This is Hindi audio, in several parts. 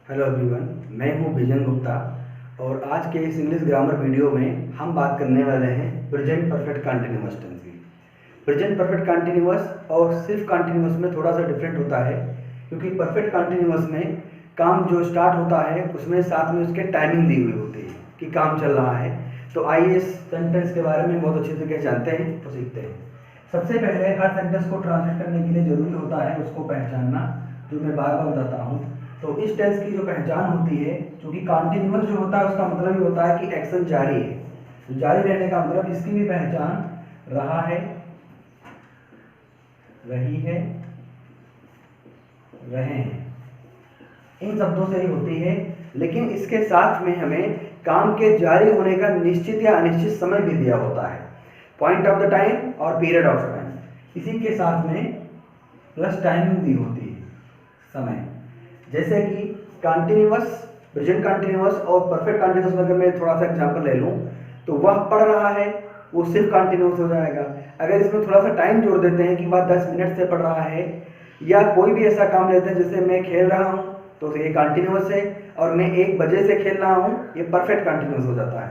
हेलो एवरीवन, मैं हूं विजन गुप्ता और आज के इस इंग्लिश ग्रामर वीडियो में हम बात करने वाले हैं प्रेजेंट परफेक्ट कंटिन्यूअस टेंस की। प्रेजेंट परफेक्ट कंटिन्यूअस और सिर्फ कंटिन्यूअस में थोड़ा सा डिफरेंट होता है, क्योंकि परफेक्ट कंटिन्यूअस में काम जो स्टार्ट होता है उसमें साथ में उसके टाइमिंग दी हुई होती है कि काम चल रहा है। तो आइए इस सेंटेंस के बारे में बहुत अच्छे तरीके से जानते हैं तो सीखते हैं। सबसे पहले हर सेंटेंस को ट्रांसलेट करने के लिए जरूरी होता है उसको पहचानना, जो मैं बार बार बताता हूँ। तो इस टेंस की जो पहचान होती है, क्योंकि कॉन्टिन्यूअस जो होता है उसका मतलब ये होता है कि एक्शन जारी है, तो जारी रहने का मतलब इसकी भी पहचान रहा है, रही है, रहे हैं, इन शब्दों से ही होती है। लेकिन इसके साथ में हमें काम के जारी होने का निश्चित या अनिश्चित समय भी दिया होता है, पॉइंट ऑफ द टाइम और पीरियड ऑफ टाइम। इसी के साथ में प्लस टाइमिंग दी होती है, समय। जैसे कि कंटिन्यूअस, प्रेजेंट कंटिन्यूअस और परफेक्ट कंटिन्यूअस में अगर मैं थोड़ा सा एग्जांपल ले लूँ तो वह पढ़ रहा है, वो सिर्फ कंटिन्यूअस हो जाएगा। अगर इसमें थोड़ा सा टाइम जोड़ देते हैं कि वह 10 मिनट से पढ़ रहा है, या कोई भी ऐसा काम लेते हैं जैसे मैं खेल रहा हूँ तो ये कंटिन्यूअस है, और मैं 1 बजे से खेल रहा हूँ, ये परफेक्ट कंटिन्यूअस हो जाता है।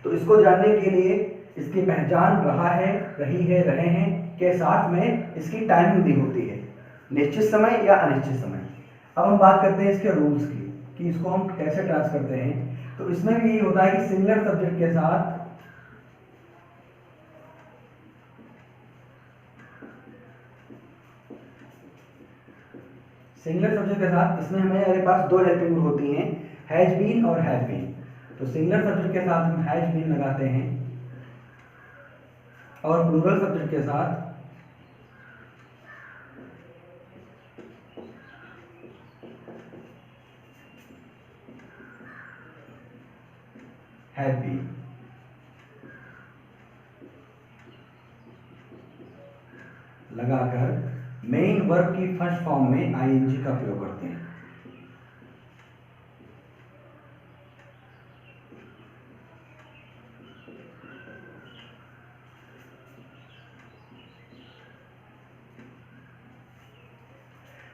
तो इसको जानने के लिए इसकी पहचान रहा है, रही है, रहे हैं के साथ में इसकी टाइमिंग दी होती है, निश्चित समय या अनिश्चित समय। अब हम बात करते हैं इसके रूल्स की कि इसको हम कैसे ट्रांस करते हैं। तो इसमें भी यही होता है कि सिंगुलर सब्जेक्ट के साथ इसमें हमारे पास दो हेल्पिंग होती हैं, हैज बीन और हैज बीन। तो सिंगुलर सब्जेक्ट के साथ हम हैज बीन लगाते हैं और प्लूरल सब्जेक्ट के साथ हैव बीन। लगाकर मेन वर्ब की फर्स्ट फॉर्म में आईएनजी का प्रयोग करते हैं।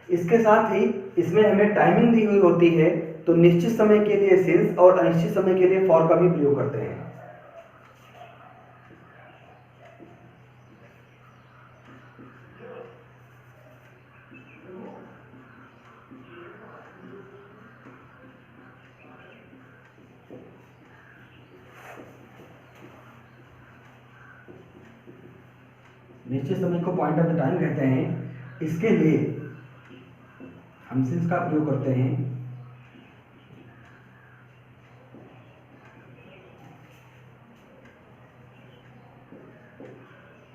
इसके साथ ही इसमें हमें टाइमिंग दी हुई होती है, तो निश्चित समय के लिए सिंस और अनिश्चित समय के लिए फॉर का भी प्रयोग करते हैं। निश्चित समय को पॉइंट ऑफ द टाइम कहते हैं। इसके लिए हम सिंस का प्रयोग करते हैं,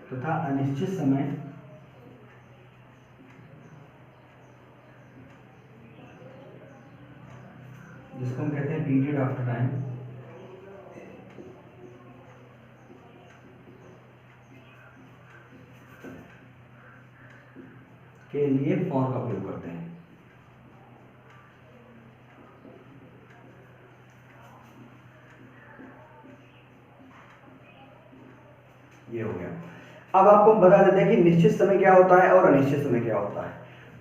तथा अनिश्चित समय जिसको हम कहते हैं पीरियड ऑफ द टाइम, के लिए फॉर का प्रयोग करते हैं। ये हो गया। अब आपको बता देते हैं कि निश्चित समय क्या होता है और अनिश्चित समय क्या होता है।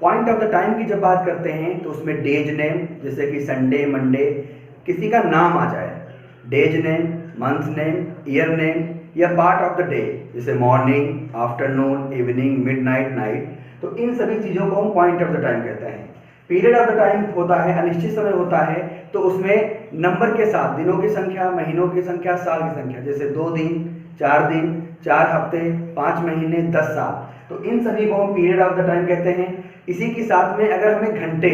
पॉइंट ऑफ द टाइम की जब बात करते हैं तो उसमें डेज नेम, जैसे कि संडे, मंडे, किसी का नाम आ जाए, days name, month name, year name, या पार्ट ऑफ द डे, जैसे morning, afternoon, evening, midnight, night. तो इन सभी चीज़ों को हम पॉइंट ऑफ द टाइम कहते हैं। पीरियड ऑफ द टाइम होता है, अनिश्चित समय होता है, तो उसमें नंबर के साथ दिनों की संख्या, महीनों की संख्या, साल की संख्या, जैसे 2 दिन, 4 दिन, 4 हफ्ते, 5 महीने, 10 साल। तो इन सभी को हम पीरियड ऑफ द टाइम कहते हैं। इसी के साथ में अगर हमें घंटे,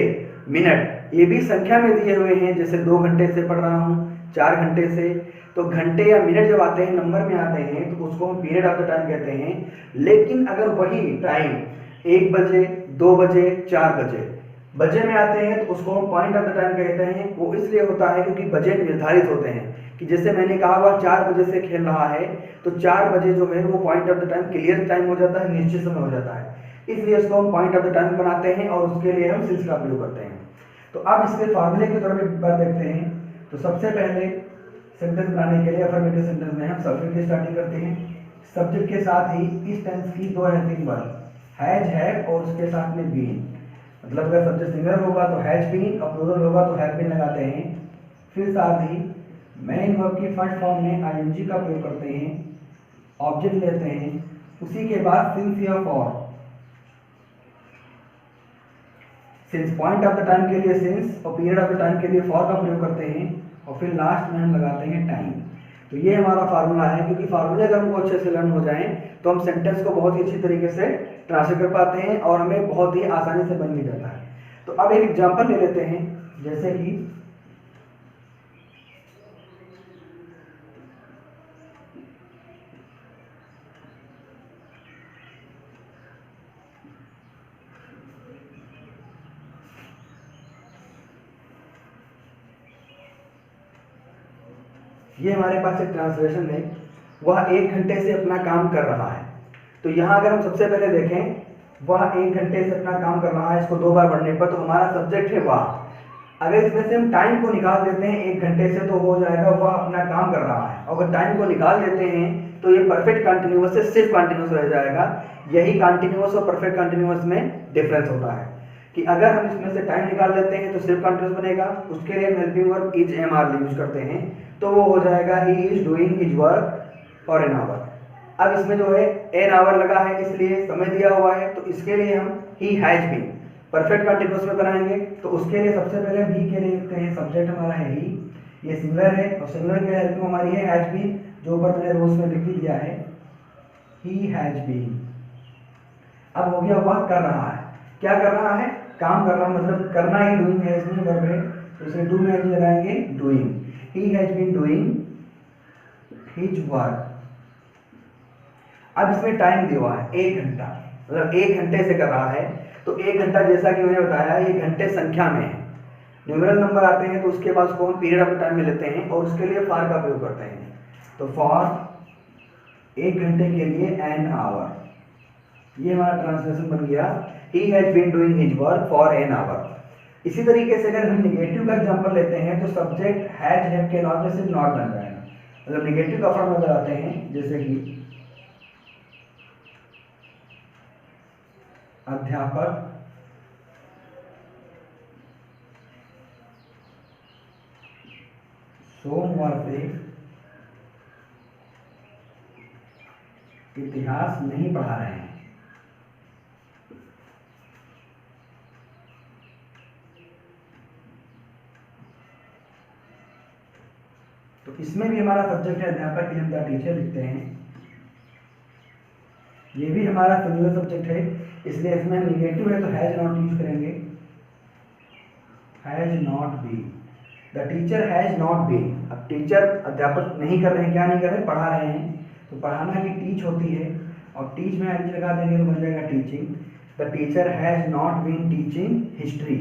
मिनट, ये भी संख्या में दिए हुए हैं, जैसे 2 घंटे से पढ़ रहा हूँ, 4 घंटे से, तो घंटे या मिनट जब आते हैं, नंबर में आते हैं, तो उसको हम पीरियड ऑफ द टाइम कहते हैं। लेकिन अगर वही टाइम 1 बजे, 2 बजे, 4 बजे बजे में आते हैं, तो उसको हम पॉइंट ऑफ द टाइम कहते हैं। वो इसलिए होता है क्योंकि बजे निर्धारित होते हैं, कि जैसे मैंने कहा वह 4 बजे से खेल रहा है, तो 4 बजे जो है वो point of the time clear time हो जाता है, निश्चित समय हो जाता है, इसलिए इसको हम पॉइंट ऑफ द टाइम बनाते हैं और उसके लिए हम सिंस का प्रयोग करते हैं। तो अब इसके फॉर्मूले की तरफ एक बार देखते हैं। तो सबसे पहले सेंटेंस बनाने के लिए अफर्मेटिव सेंटेंस में हम सब्जेक्ट की स्टार्टिंग करते हैं। सब्जेक्ट के साथ ही इस टेंस की दो हेल्पिंग वर्ब हैज, हैव और उसके साथ में बीन। मतलब अगर सब्जेक्ट सिंगुलर होगा तो हैज बीन और प्लूरल होगा तो हैव बीन लगाते हैं। फिर साथ ही मेन वर्ब की फर्स्ट फॉर्म में आईएनजी का प्रयोग करते हैं, ऑब्जेक्ट लेते हैं, उसी के बाद सिंस या for, since point of the time के लिए सिंस और पीरियड ऑफ द टाइम के लिए फॉर का प्रयोग करते हैं और फिर लास्ट में हम लगाते हैं टाइम। तो ये हमारा फार्मूला है, क्योंकि फार्मूले अगर हमको अच्छे से लर्न हो जाएं तो हम सेंटेंस को बहुत ही अच्छी तरीके से ट्रांसलेट कर पाते हैं और हमें बहुत ही आसानी से बन भी जाता है। तो अब एक एग्जांपल ले लेते हैं, जैसे कि ये हमारे पास एक ट्रांसलेशन है, वह 1 घंटे से अपना काम कर रहा है। तो यहाँ अगर हम सबसे पहले देखें वह 1 घंटे से अपना काम कर रहा है, इसको 2 बार पढ़ने पर तो हमारा सब्जेक्ट है वह। अगर इसमें से हम टाइम को निकाल देते हैं 1 घंटे से तो हो जाएगा वह अपना काम कर रहा है। अगर टाइम को निकाल देते हैं तो ये परफेक्ट कंटिन्यूअस से सिर्फ कंटिन्यूअस रह जाएगा। यही कंटिन्यूअस और परफेक्ट कंटिन्यूअस में डिफरेंस होता है कि अगर हम इसमें से टाइम निकाल लेते हैं तो सिर्फ कंटिन्यूअस बनेगा, उसके लिए हम helping verb is am are use करते हैं तो वो हो जाएगा he is doing his work for an hour. अब इसमें जो है एन आवर लगा है इसलिए समय दिया हुआ है, तो इसके लिए हम he has been perfect continuous में बनाएंगे। तो उसके लिए सबसे पहले हम ही के लिए लिखते हैं, सब्जेक्ट हमारा है ही, ये सिंगुलर है और सिंगुलर के लिए हेल्पिंग हमारी है हैज बीन, जो ऊपर मैंने रोज में लिख दिया है ही हैज बीन। अब हो गया वह कर रहा है, क्या कर रहा है, काम कर रहा है, मतलब करना ही डूइंग है, इसमें वर्ब है तो इसे डू में लगाएंगे doing. He has been doing his work. अब इसमें टाइम दिया हुआ है 1 घंटा, मतलब 1 घंटे से कर रहा है। तो 1 घंटा जैसा कि मैंने बताया ये घंटे संख्या में है, न्यूमेरल नंबर आते हैं तो उसके बाद उसको हम पीरियड ऑफ टाइम में लेते हैं और उसके लिए फॉर का प्रयोग करते हैं। तो फॉर 1 घंटे के लिए एन आवर, ये हमारा ट्रांसलेशन बन गया he has been doing his work for an hour. इसी तरीके से अगर हम निगेटिव का एग्जांपल लेते हैं तो सब्जेक्ट हैज हैव के नॉट में सिर्फ नॉट बन जाएगा, मतलब निगेटिव का फॉर्म में लगाते हैं, जैसे कि अध्यापक सोमवार से इतिहास नहीं पढ़ा रहे हैं। तो इसमें भी हमारा सब्जेक्ट है अध्यापक की हम द टीचर लिखते हैं, ये भी हमारा सिंगुलर सब्जेक्ट है इसलिए इसमें निगेटिव है तो हैज नॉट यूज करेंगे, has not been, the teacher has not been. अब टीचर अध्यापक नहीं कर रहे हैं, क्या नहीं कर रहे, पढ़ा रहे हैं, तो पढ़ाना की टीच होती है और टीच में एन लगा देंगे तो बन जाएगा teaching. The teacher has not been teaching history.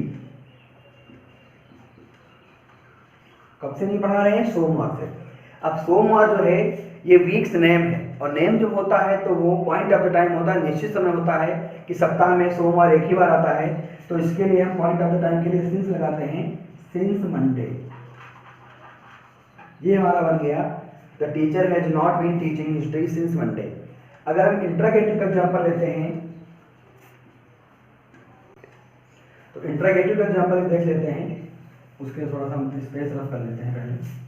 कब से नहीं पढ़ा रहे हैं, सोमवार से। अब सोमवार जो है ये वीक्स नेम है और नेम जो होता है तो वो पॉइंट ऑफ द टाइम होता है, निश्चित समय होता है कि सप्ताह में सोमवार एक ही बार आता है। तो इसके लिए हम पॉइंट ऑफ द टाइम के लिए सिंस लगाते हैं, सिंस मंडे। ये हमारा बन गया the teacher has not been teaching history since Monday. अगर हम इंट्रागेटिव का एग्जांपल लेते हैं तो इंट्रागेटिव का एग्जांपल देख लेते हैं, उसके थोड़ा सा हम स्पेस रफ कर लेते हैं पहले।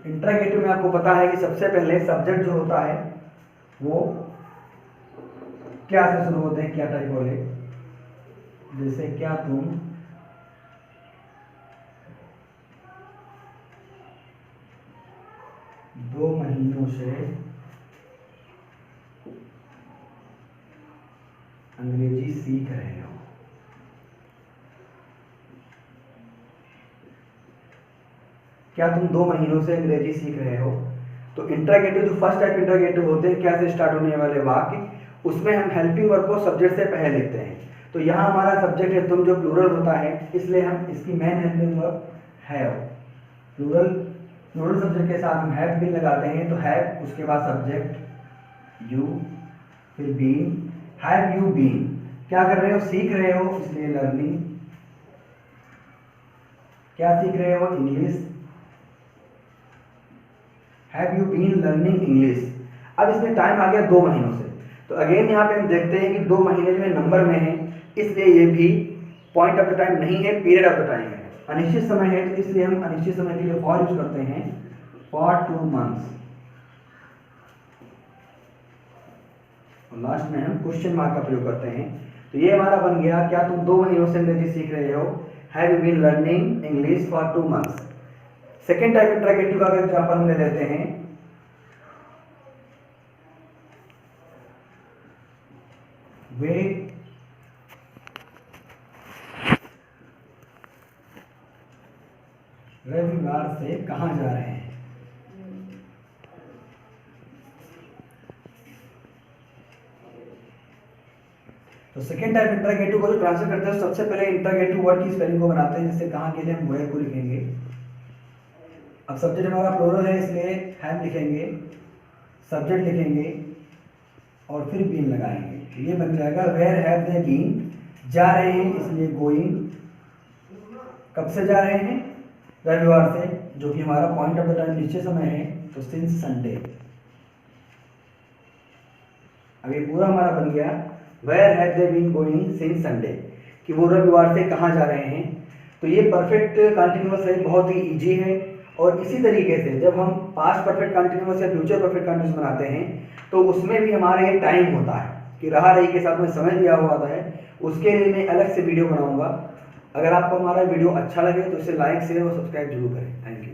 इंट्रागेटिव में आपको पता है कि सबसे पहले सब्जेक्ट जो होता है वो क्या से शुरू होते हैं, क्या टाइप वाले, जैसे क्या तुम दो महीनों से अंग्रेजी सीख रहे हो। क्या तुम 2 महीनों से अंग्रेजी सीख रहे हो। तो इंट्रागेटिव जो फर्स्ट टाइप इंट्रागेटिव होते हैं क्या से स्टार्ट होने वाले वाक्य, उसमें हम हेल्पिंग वर्ब को सब्जेक्ट से पहले लिखते हैं। तो यहाँ हमारा सब्जेक्ट है तुम, जो प्लूरल होता है, इसलिए हम इसकी main helping verb have, plural subject के साथ हम हैव बीन लगाते हैं। तो हैव उसके बाद सब्जेक्ट यू, फिर बीन, हैव यू बीन, क्या कर रहे हो, सीख रहे हो, इसलिए लर्निंग, क्या सीख रहे हो, English, have you been learning English. अब इसमें टाइम आ गया 2 महीनों से, तो अगेन यहाँ पे हम देखते हैं कि 2 महीने जो है नंबर में है, इसलिए ये भी पॉइंट ऑफ द टाइम नहीं है, पीरियड ऑफ द टाइम है, अनिश्चित समय है, तो इसलिए हम अनिश्चित समय के लिए फॉर यूज करते हैं, फॉर 2 मंथ्स। और लास्ट में हम क्वेश्चन मार्क का प्रयोग करते हैं। तो ये हमारा बन गया, क्या तुम 2 महीनों से अंग्रेजी सीख रहे हो, have you been learning English for 2 months. Second type interrogative का अगर एग्जाम्पल हम ले लेते हैं, वे रविवार से कहाँ जा रहे हैं। तो सेकेंड टाइप इंटरोगेटिव को जो ट्रांसलेट करते हैं, सबसे पहले इंटरोगेटिव वर्ड की स्पेलिंग को बनाते हैं, जिससे कहाँ के लिए हम वेयर को लिखेंगे। अब सब्जेक्ट हमारा प्लूरल है, इसलिए हैव लिखेंगे, सब्जेक्ट लिखेंगे और फिर बीन लगाएंगे, तो ये बन जाएगा वेयर हैव दे बीन, जा रहे हैं इसलिए गोइंग, कब से जा रहे हैं, रविवार से, जो कि हमारा पॉइंट ऑफ द टाइम निश्चित समय है, तो सिंस संडे। अब ये पूरा हमारा बन गया where have they been going since Sunday, कि वो रविवार से कहाँ जा रहे हैं। तो ये परफेक्ट कंटिन्यूअस है, बहुत ही इजी है। और इसी तरीके से जब हम पास्ट परफेक्ट कंटिन्यूअस या फ्यूचर परफेक्ट कंटिन्यूअस बनाते हैं, तो उसमें भी हमारे टाइम होता है कि रहा रही के साथ में समय दिया हुआ होता है, उसके लिए मैं अलग से वीडियो बनाऊंगा। अगर आपको हमारा वीडियो अच्छा लगे तो इसे लाइक शेयर और सब्सक्राइब जरूर करें। Thank you.